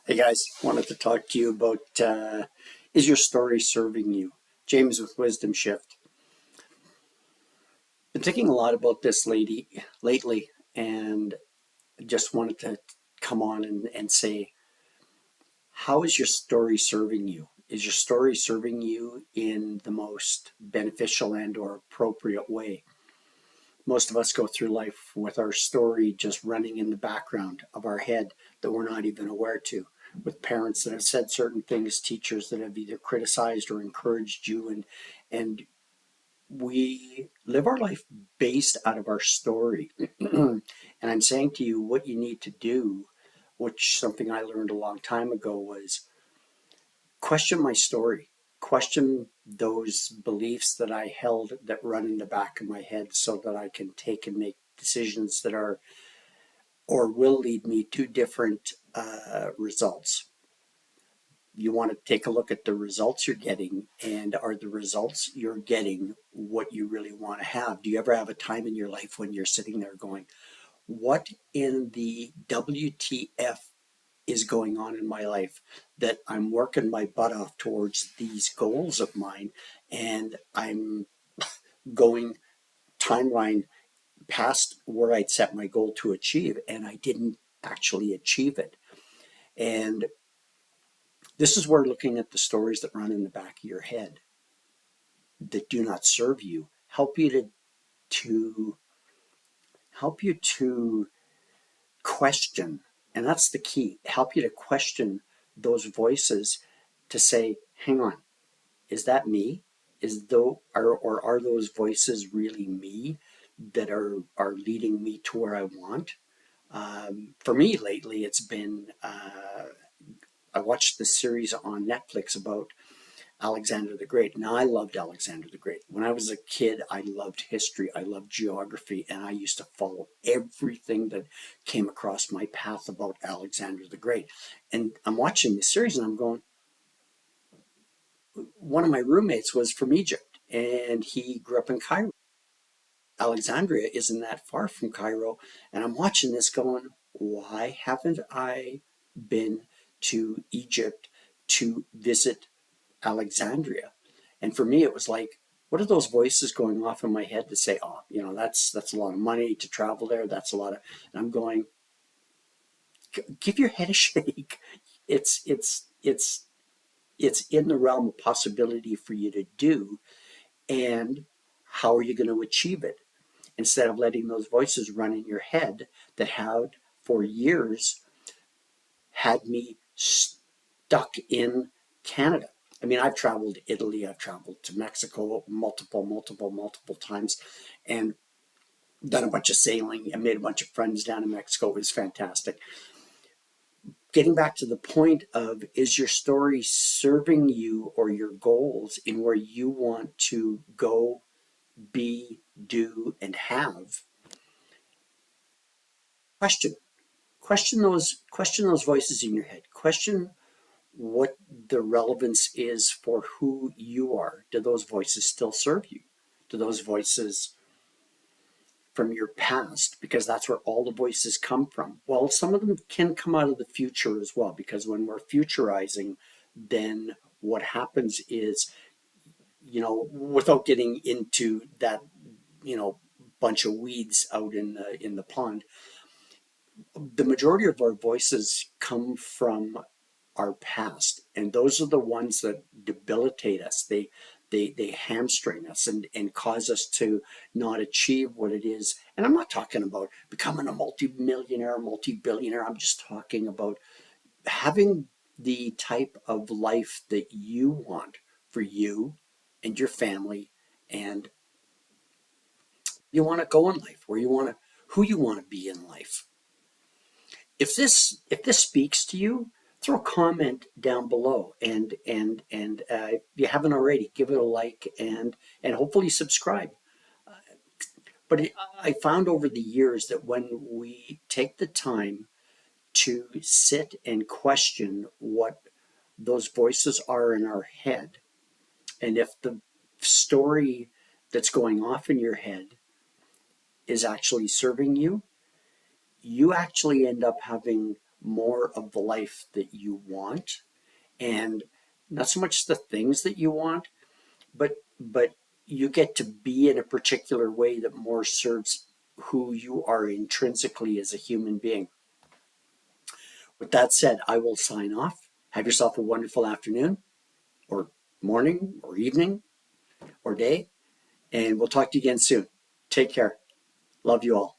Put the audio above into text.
Hey guys, wanted to talk to you about is your story serving you? James with Wisdom Shift. Been thinking a lot about this lady lately, and just wanted to come on and say, how is your story serving you? Is your story serving you in the most beneficial and or appropriate way? Most of us go through life with our story just running in the background of our head that we're not even aware to, with parents that have said certain things, teachers that have either criticized or encouraged you, and we live our life based out of our story. And I'm saying to you, what you need to do, which something I learned a long time ago, was question my story, question those beliefs that I held that run in the back of my head so that I can take and make decisions that are or will lead me to different results. You want to take a look at the results you're getting, and are the results you're getting what you really want to have? Do you ever have a time in your life when you're sitting there going, what in the WTF is going on in my life that I'm working my butt off towards these goals of mine, and I'm going timeline past where I'd set my goal to achieve, and I didn't actually achieve it. And this is where looking at the stories that run in the back of your head that do not serve you help you to help you to question, and that's the key, help you to question those voices, to say, hang on, is that me? Is though or are those voices really me that are leading me to where I want? For me lately, it's been I watched this series on Netflix about Alexander the Great. Now, I loved Alexander the Great. When I was a kid, I loved history, I loved geography, and I used to follow everything that came across my path about Alexander the Great. And I'm watching this series and I'm going, one of my roommates was from Egypt and he grew up in Cairo. Alexandria isn't that far from Cairo. And I'm watching this going, why haven't I been to Egypt to visit Alexandria? And for me, it was like, what are those voices going off in my head to say, oh, that's a lot of money to travel there. That's a lot of, and I'm going, give your head a shake. It's it's in the realm of possibility for you to do. And how are you going to achieve it? Instead of letting those voices run in your head that had for years had me stuck in Canada. I mean, I've traveled to Italy, I've traveled to Mexico multiple times, and done a bunch of sailing and made a bunch of friends down in Mexico. It was fantastic. Getting back to the point of, is your story serving you or your goals in where you want to go, be, do, and have? Question. Question those voices in your head. Question what the relevance is for who you are. Do those voices still serve you? Do those voices from your past, because that's where all the voices come from? Well, some of them can come out of the future as well, because when we're futurizing, then what happens is, without getting into that, bunch of weeds out in the pond, the majority of our voices come from our past, and those are the ones that debilitate us. They hamstring us and cause us to not achieve what it is. And I'm not talking about becoming a multi-millionaire, multi-billionaire. I'm just talking about having the type of life that you want for you and your family, and you want to go in life, where you want to, who you want to be in life. If this speaks to you, throw a comment down below, and if you haven't already, give it a like, and hopefully subscribe. But I found over the years that when we take the time to sit and question what those voices are in our head, and if the story that's going off in your head is actually serving you, you actually end up having more of the life that you want, and not so much the things that you want, but you get to be in a particular way that more serves who you are intrinsically as a human being. With that said, I will sign off. Have yourself a wonderful afternoon or morning or evening or day, and we'll talk to you again soon. Take care. Love you all.